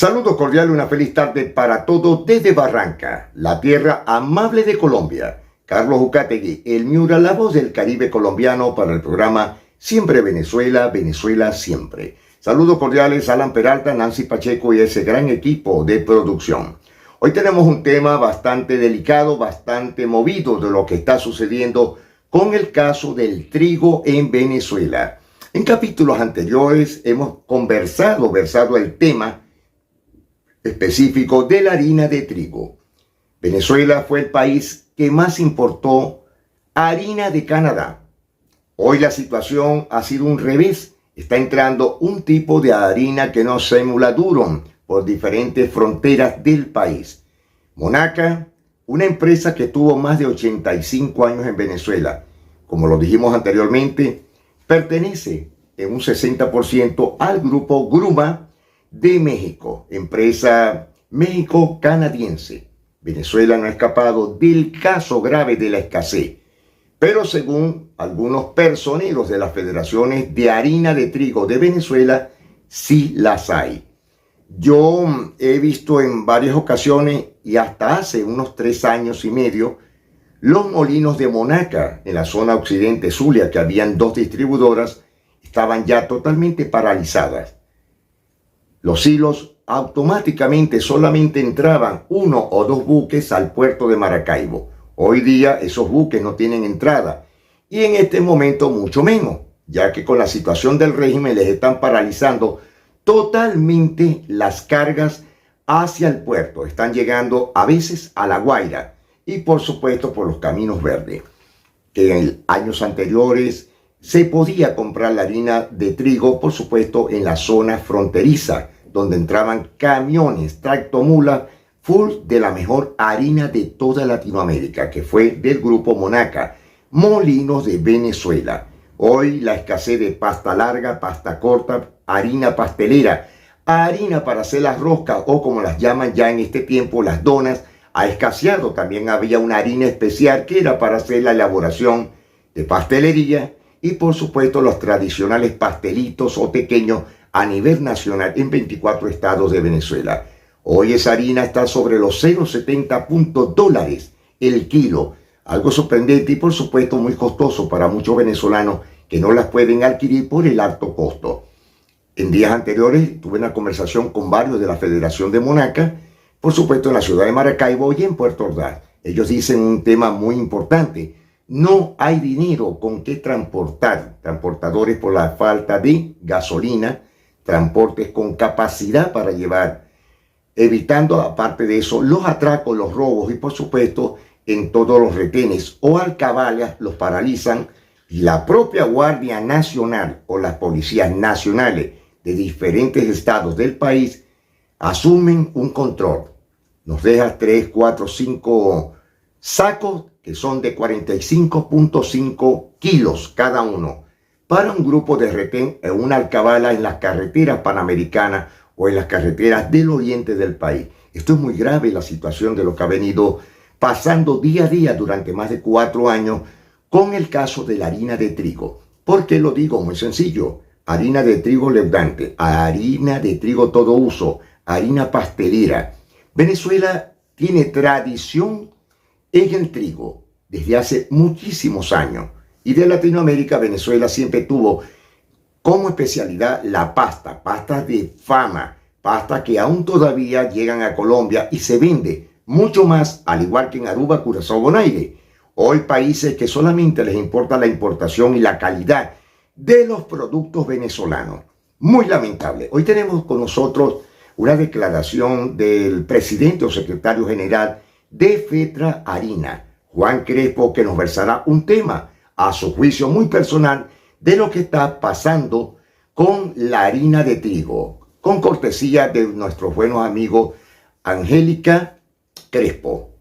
Saludos cordiales, una feliz tarde para todos desde Barranca, la tierra amable de Colombia. Carlos Ucategui, el Miura, la voz del Caribe colombiano para el programa Siempre Venezuela, Venezuela Siempre. Saludos cordiales a Alan Peralta, Nancy Pacheco y ese gran equipo de producción. Hoy tenemos un tema bastante delicado, bastante movido de lo que está sucediendo con el caso del trigo en Venezuela. En capítulos anteriores hemos versado el tema específico de la harina de trigo. Venezuela fue el país que más importó harina de Canadá. Hoy la situación ha sido un revés. Está entrando un tipo de harina que no se emula durum por diferentes fronteras del país. Monaca, una empresa que tuvo más de 85 años en Venezuela, como lo dijimos anteriormente, pertenece en un 60% al grupo Gruma de México, empresa México-canadiense. Venezuela no ha escapado del caso grave de la escasez, pero según algunos personeros de las federaciones de harina de trigo de Venezuela, sí las hay. Yo he visto en varias ocasiones y hasta hace unos 3 años y medio los molinos de Monaca en la zona occidente Zulia, que habían 2 distribuidoras, estaban ya totalmente paralizadas. Los hilos automáticamente solamente entraban 1 o 2 buques al puerto de Maracaibo. Hoy día esos buques no tienen entrada y en este momento mucho menos, ya que con la situación del régimen les están paralizando totalmente las cargas hacia el puerto. Están llegando a veces a La Guaira y por supuesto por los caminos verdes, que en años anteriores se podía comprar la harina de trigo, por supuesto, en la zona fronteriza, donde entraban camiones, tractomulas, full de la mejor harina de toda Latinoamérica, que fue del grupo Monaca, Molinos de Venezuela. Hoy la escasez de pasta larga, pasta corta, harina pastelera, harina para hacer las roscas o como las llaman ya en este tiempo, las donas, ha escaseado. También había una harina especial que era para hacer la elaboración de pastelería y por supuesto los tradicionales pastelitos o pequeños a nivel nacional en 24 estados de Venezuela. Hoy esa harina está sobre los $0.70 el kilo, algo sorprendente y por supuesto muy costoso para muchos venezolanos que no las pueden adquirir por el alto costo. En días anteriores tuve una conversación con varios de la Federación de Monaca, por supuesto en la ciudad de Maracaibo y en Puerto Ordaz. Ellos dicen un tema muy importante: no hay dinero con qué transportar, transportadores por la falta de gasolina, transportes con capacidad para llevar, evitando aparte de eso los atracos, los robos y por supuesto en todos los retenes o alcabalas los paralizan y la propia Guardia Nacional o las policías nacionales de diferentes estados del país asumen un control. Nos deja 3, 4, 5 sacos que son de 45.5 kilos cada uno para un grupo de retén en una alcabala en las carreteras panamericanas o en las carreteras del oriente del país. Esto es muy grave, la situación de lo que ha venido pasando día a día durante más de 4 años con el caso de la harina de trigo. ¿Por qué lo digo? Muy sencillo: harina de trigo leudante, harina de trigo todo uso, harina pastelera. Venezuela tiene tradición en el trigo desde hace muchísimos años y de Latinoamérica Venezuela siempre tuvo como especialidad la pasta de fama, pasta que aún todavía llegan a Colombia y se vende mucho más, al igual que en Aruba, Curazao, Bonaire. Hoy países que solamente les importa la importación y la calidad de los productos venezolanos. Muy lamentable. Hoy tenemos con nosotros una declaración del presidente o secretario general de Fetra Harina, Juan Crespo, que nos versará un tema a su juicio muy personal de lo que está pasando con la harina de trigo, con cortesía de nuestros buenos amigos Angélica Crespo.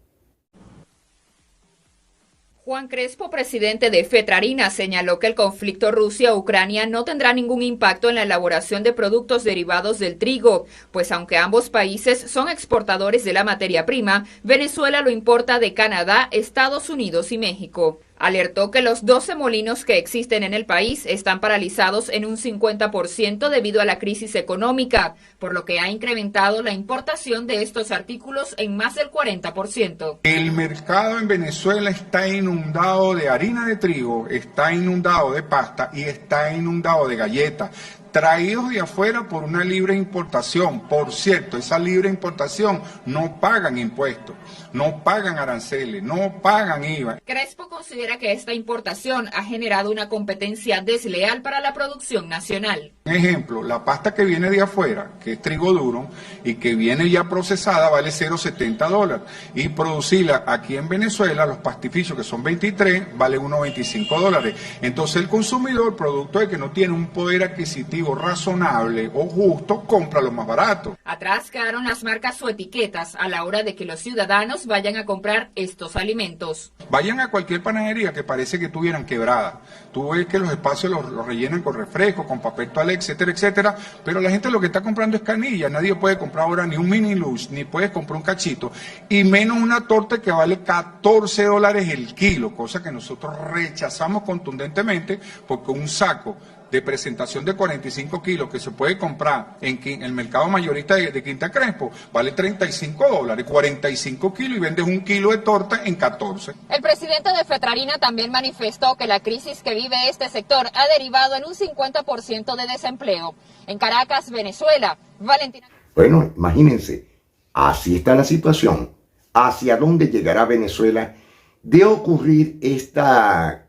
Juan Crespo, presidente de Fetrarina, señaló que el conflicto Rusia-Ucrania no tendrá ningún impacto en la elaboración de productos derivados del trigo, pues aunque ambos países son exportadores de la materia prima, Venezuela lo importa de Canadá, Estados Unidos y México. Alertó que los 12 molinos que existen en el país están paralizados en un 50% debido a la crisis económica, por lo que ha incrementado la importación de estos artículos en más del 40%. El mercado en Venezuela está inundado de harina de trigo, está inundado de pasta y está inundado de galletas, traídos de afuera por una libre importación. Por cierto, esa libre importación no pagan impuestos, no pagan aranceles, no pagan IVA. Crespo considera que esta importación ha generado una competencia desleal para la producción nacional. Un ejemplo, la pasta que viene de afuera, que es trigo duro y que viene ya procesada, vale $0.70. Y producirla aquí en Venezuela, los pastificios que son 23, vale $1.25. Entonces el consumidor, producto de que no tiene un poder adquisitivo razonable o justo, compra lo más barato. Atrás quedaron las marcas o etiquetas a la hora de que los ciudadanos vayan a comprar estos alimentos. Vayan a cualquier panadería que parece que tuvieran quebrada. Tú ves que los espacios los rellenan con refresco, con papel toalé, etcétera, etcétera, pero la gente lo que está comprando es canilla. Nadie puede comprar ahora ni un mini lunch, ni puedes comprar un cachito, y menos una torta que vale $14 el kilo, cosa que nosotros rechazamos contundentemente, porque un saco de presentación de 45 kilos que se puede comprar en el mercado mayorista de Quinta Crespo vale $35, 45 kilos, y vendes un kilo de torta en 14. El presidente de Fetrarina también manifestó que la crisis que vive este sector ha derivado en un 50% de desempleo. En Caracas, Venezuela, Valentina. Bueno, imagínense, así está la situación. ¿Hacia dónde llegará Venezuela de ocurrir esta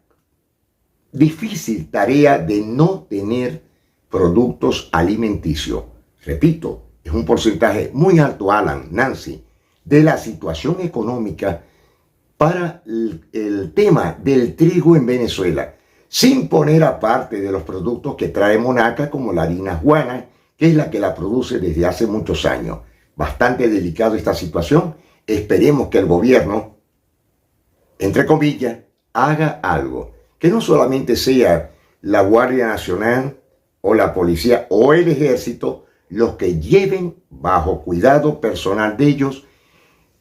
difícil tarea de no tener productos alimenticios? Repito, es un porcentaje muy alto, Alan, Nancy, de la situación económica para el tema del trigo en Venezuela, sin poner aparte de los productos que trae Monaca, como la harina Juana, que es la que la produce desde hace muchos años. Bastante delicada esta situación. Esperemos que el gobierno, entre comillas, haga algo. Que no solamente sea la Guardia Nacional o la policía o el ejército los que lleven bajo cuidado personal de ellos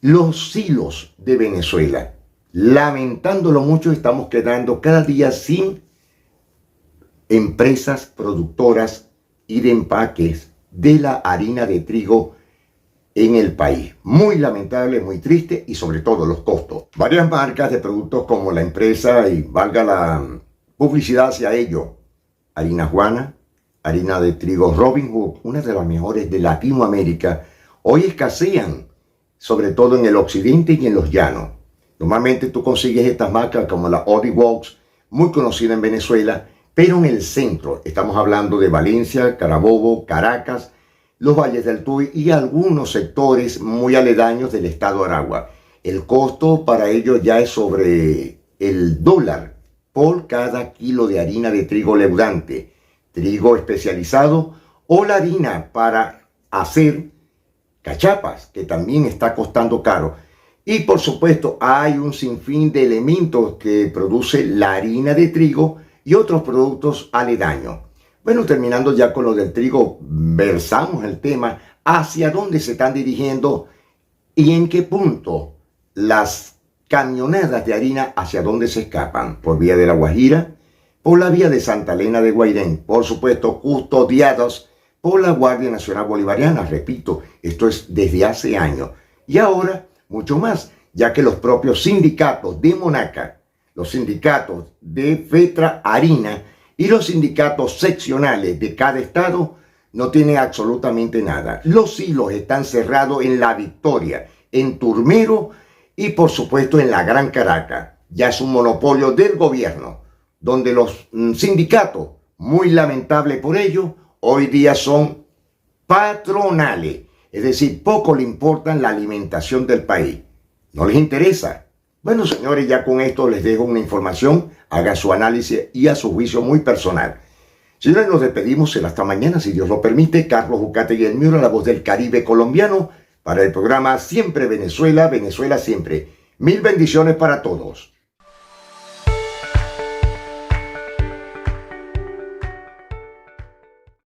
los silos de Venezuela. Lamentándolo mucho, estamos quedando cada día sin empresas productoras y de empaques de la harina de trigo en el país. Muy lamentable, muy triste, y sobre todo los costos. Varias marcas de productos como la empresa, y valga la publicidad hacia ello, harina Juana, harina de trigo Robin Hood, una de las mejores de Latinoamérica, hoy escasean, sobre todo en el occidente y en los llanos. Normalmente tú consigues estas marcas como la Odivox, muy conocida en Venezuela, pero en el centro, estamos hablando de Valencia, Carabobo, Caracas, los valles del Tuy y algunos sectores muy aledaños del estado Aragua. El costo para ellos ya es sobre el $1 por cada kilo de harina de trigo leudante, trigo especializado, o la harina para hacer cachapas, que también está costando caro. Y por supuesto hay un sinfín de elementos que produce la harina de trigo y otros productos aledaños. Bueno, terminando ya con lo del trigo, versamos el tema hacia dónde se están dirigiendo y en qué punto las camionadas de harina, hacia dónde se escapan. Por vía de La Guajira, por la vía de Santa Elena de Guairén, por supuesto custodiados por la Guardia Nacional Bolivariana. Repito, esto es desde hace años. Y ahora mucho más, ya que los propios sindicatos de Monaca, los sindicatos de Fetrarina y los sindicatos seccionales de cada estado no tienen absolutamente nada. Los silos están cerrados en La Victoria, en Turmero y por supuesto en la Gran Caracas. Ya es un monopolio del gobierno, donde los sindicatos, muy lamentable por ello, hoy día son patronales. Es decir, poco le importa la alimentación del país. No les interesa. Bueno, señores, ya con esto les dejo una información. Hagan su análisis y a su juicio muy personal. Señores, nos despedimos hasta mañana, si Dios lo permite. Carlos Bucate y el Miura, la voz del Caribe colombiano, para el programa Siempre Venezuela, Venezuela Siempre. Mil bendiciones para todos.